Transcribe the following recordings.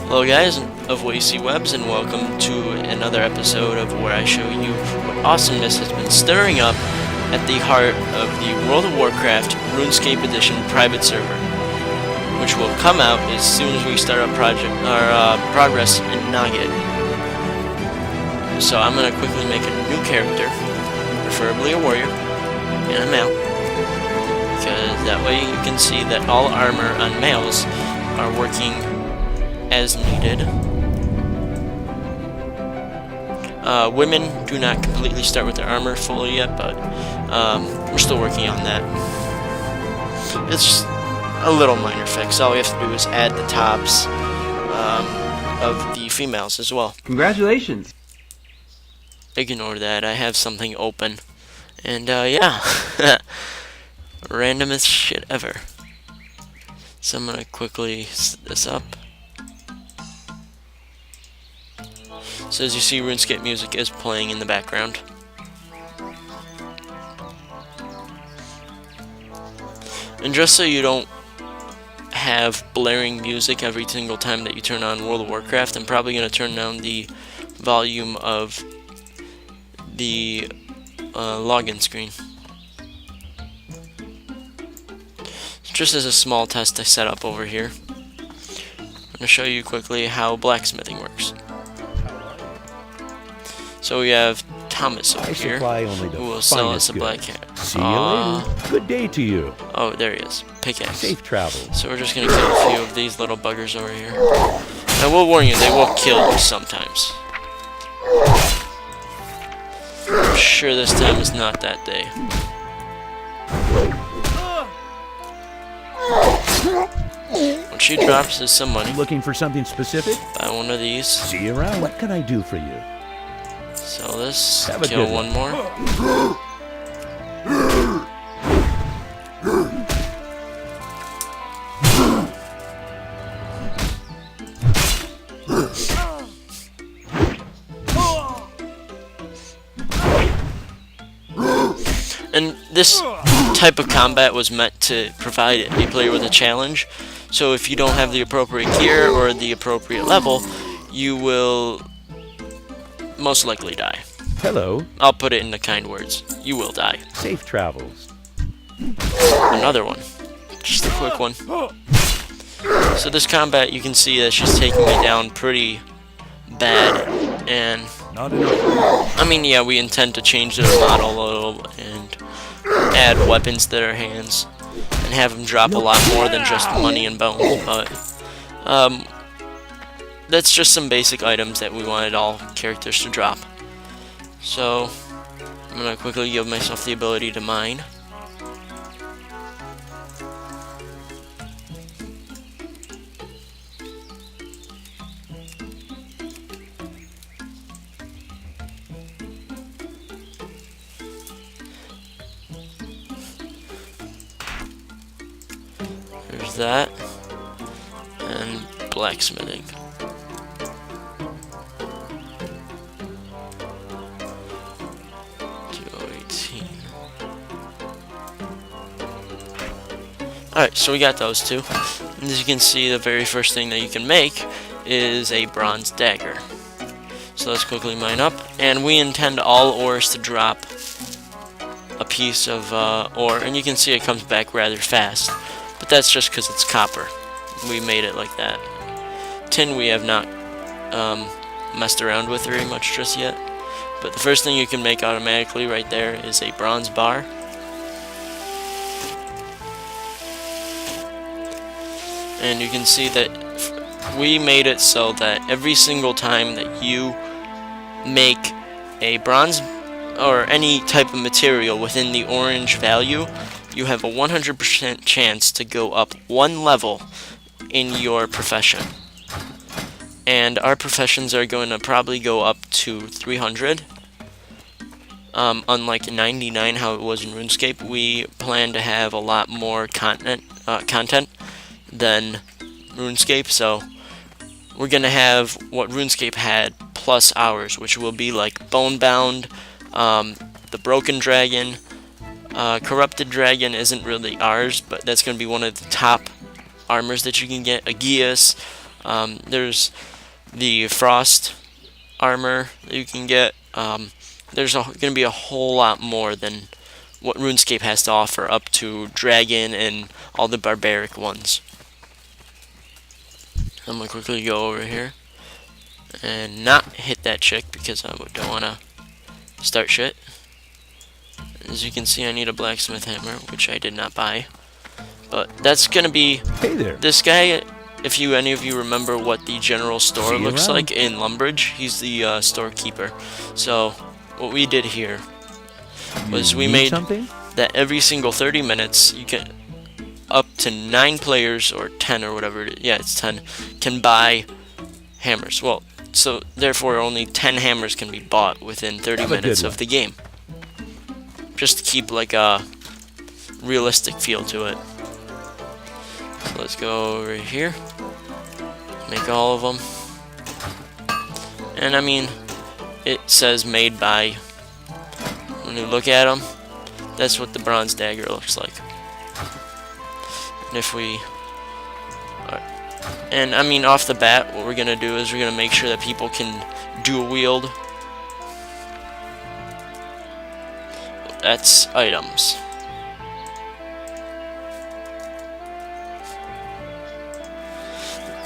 Hello guys of Wacy Webs, and welcome to another episode of where I show you what awesomeness has been stirring up at the heart of the World of Warcraft RuneScape Edition private server, which will come out as soon as we start our progress in Nogget. So I'm going to quickly make a new character, preferably a warrior, and a male, because that way you can see that all armor on males are working as needed. Women do not completely start with their armor fully yet, but we're still working on that. It's a little minor fix. All we have to do is add the tops of the females as well. Congratulations! Ignore that, I have something open. And yeah, randomest shit ever. So I'm gonna quickly set this up. So as you see, RuneScape music is playing in the background. And just so you don't have blaring music every single time that you turn on World of Warcraft, I'm probably going to turn down the volume of the login screen. Just as a small test I set up over here, I'm going to show you quickly how blacksmithing works. So we have Thomas over here, who will sell us a black hat. See you later. Good day to you. Oh, there he is. Pickaxe. Safe travels. So we're just going to kill a few of these little buggers over here. I will warn you, they will kill you sometimes. I'm sure this time is not that day. What she drops is some money. Looking for something specific? Buy one of these. See you around. What can I do for you? Sell this. Have a Kill good one more. And this type of combat was meant to provide a player with a challenge. So if you don't have the appropriate gear or the appropriate level, you will most likely die. Hello. I'll put it in the kind words. You will die. Safe travels. Another one. Just a quick one. So this combat, you can see that she's taking me down pretty bad. And I mean, yeah, we intend to change the model a little and add weapons to their hands and have them drop a lot more than just money and bones. But that's just some basic items that we wanted all characters to drop. So I'm gonna quickly give myself the ability to mine. There's that, and blacksmithing. Alright, so we got those two. And as you can see, the very first thing that you can make is a bronze dagger. So let's quickly mine up. And we intend all ores to drop a piece of ore. And you can see it comes back rather fast. But that's just because it's copper. We made it like that. Tin we have not messed around with very much just yet. But the first thing you can make automatically right there is a bronze bar. And you can see that we made it so that every single time that you make a bronze or any type of material within the orange value, you have a 100% chance to go up one level in your profession. And our professions are going to probably go up to 300. Unlike 99, how it was in RuneScape, we plan to have a lot more content than RuneScape, so we're gonna have what RuneScape had plus ours, which will be like Bonebound, the Broken Dragon, Corrupted Dragon isn't really ours, but that's gonna be one of the top armors that you can get. Aegeus, There's the frost armor that you can get. There's going to be a whole lot more than what RuneScape has to offer, up to dragon and all the barbaric ones. I'm going to quickly go over here and not hit that chick because I don't want to start shit. As you can see, I need a blacksmith hammer, which I did not buy. But that's going to be Hey there. this guy. If any of you remember what the general store See you looks around. like in Lumbridge, he's the storekeeper. So what we did here was we Need made something? that every single 30 minutes you can up to 9 players, or 10 or whatever it is, yeah, it's 10, can buy hammers. Well, so therefore only 10 hammers can be bought within 30 Have a minutes good of one. the game, just to keep like a realistic feel to it. So let's go over here, make all of them, and I mean, it says made by. When you look at them, that's what the bronze dagger looks like. And if we, and I mean, off the bat, what we're gonna do is we're gonna make sure that people can dual wield. That's items.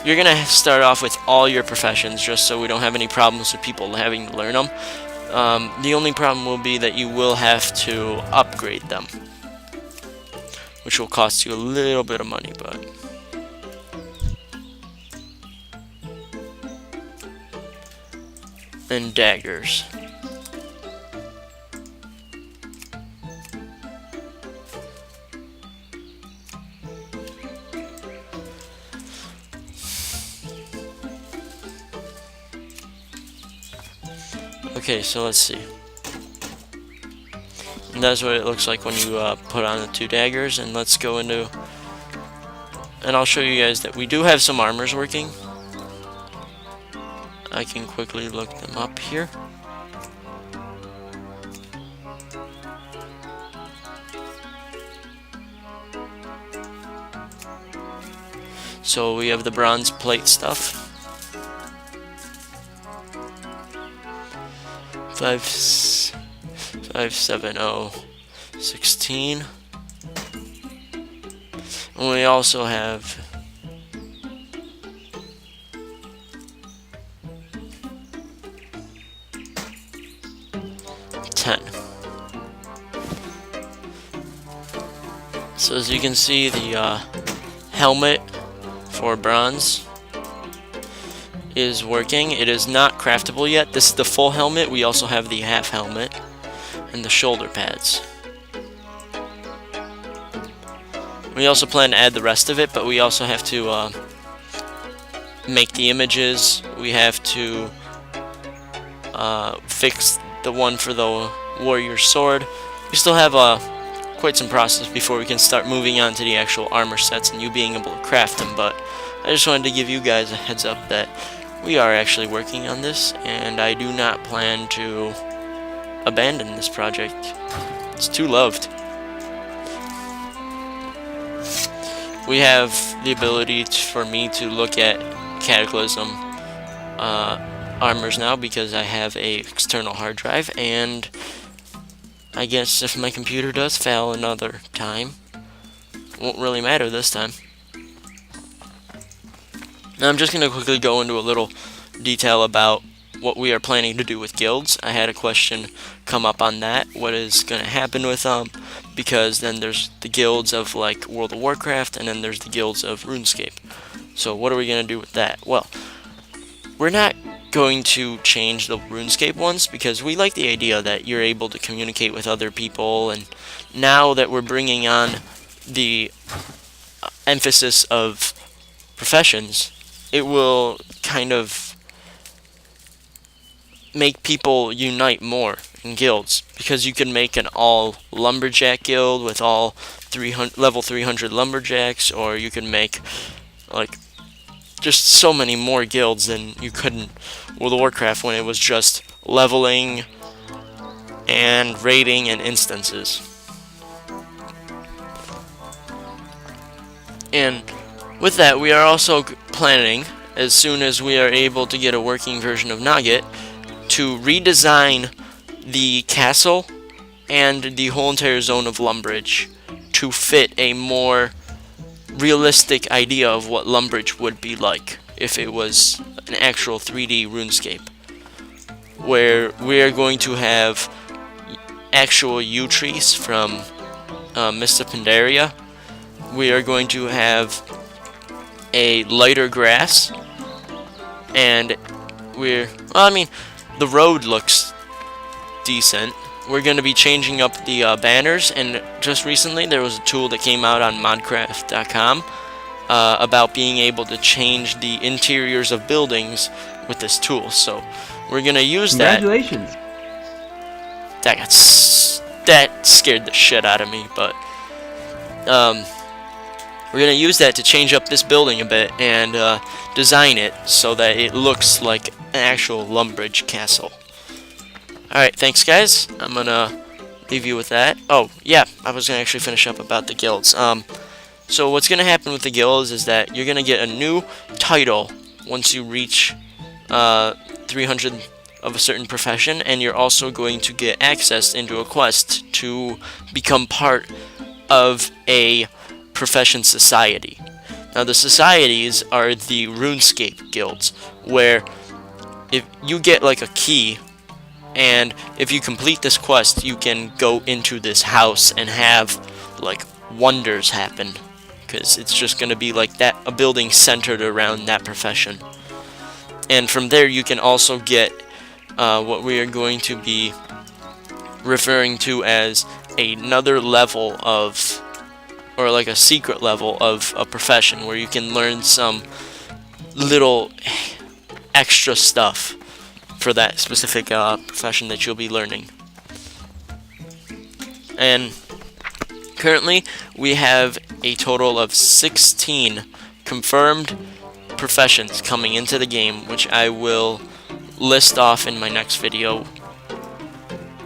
You're gonna start off with all your professions, just so we don't have any problems with people having to learn them. The only problem will be that you will have to upgrade them, which will cost you a little bit of money, but and daggers. Okay, so let's see. And that's what it looks like when you put on the 2 daggers. And let's go into, and I'll show you guys that we do have some armors working. I can quickly look them up here. So we have the bronze plate stuff. 57016, and we also have $10. So as you can see, the helmet for bronze is working. It is not craftable yet. This is the full helmet. We also have the half helmet and the shoulder pads. We also plan to add the rest of it, but we also have to make the images. We have to fix the one for the warrior sword. We still have quite some process before we can start moving on to the actual armor sets and you being able to craft them, but I just wanted to give you guys a heads up that we are actually working on this, and I do not plan to abandon this project. It's too loved. We have the ability for me to look at Cataclysm armors now because I have a external hard drive, and I guess if my computer does fail another time, it won't really matter this time. Now I'm just going to quickly go into a little detail about what we are planning to do with guilds. I had a question come up on that. What is going to happen with them? Because then there's the guilds of like World of Warcraft, and then there's the guilds of RuneScape. So what are we going to do with that? Well, we're not going to change the RuneScape ones because we like the idea that you're able to communicate with other people, and now that we're bringing on the emphasis of professions, it will kind of make people unite more in guilds, because you can make an all lumberjack guild with all level 300 lumberjacks, or you can make like just so many more guilds than you could in World of Warcraft when it was just leveling and raiding and instances. And with that, we are also planning, as soon as we are able to get a working version of Nugget, to redesign the castle and the whole entire zone of Lumbridge to fit a more realistic idea of what Lumbridge would be like if it was an actual 3D RuneScape, where we are going to have actual yew trees from Mist of Pandaria. We are going to have a lighter grass, and the road looks decent. We're going to be changing up the banners, and just recently there was a tool that came out on modcraft.com about being able to change the interiors of buildings with this tool. So we're going to use that. Congratulations. That scared the shit out of me, but we're going to use that to change up this building a bit and design it so that it looks like an actual Lumbridge castle. Alright, thanks guys. I'm going to leave you with that. Oh, yeah, I was going to actually finish up about the guilds. So what's going to happen with the guilds is that you're going to get a new title once you reach 300 of a certain profession, and you're also going to get access into a quest to become part of a profession society. Now the societies are the RuneScape guilds, where if you get like a key, and if you complete this quest, you can go into this house and have like wonders happen, because it's just going to be like that, a building centered around that profession. And from there you can also get what we are going to be referring to as another level of, or like a secret level of a profession, where you can learn some little extra stuff for that specific profession that you'll be learning. And currently we have a total of 16 confirmed professions coming into the game, which I will list off in my next video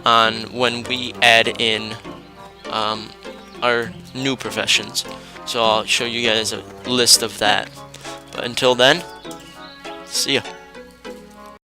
on when we add in our new professions. So I'll show you guys a list of that. But until then, see ya.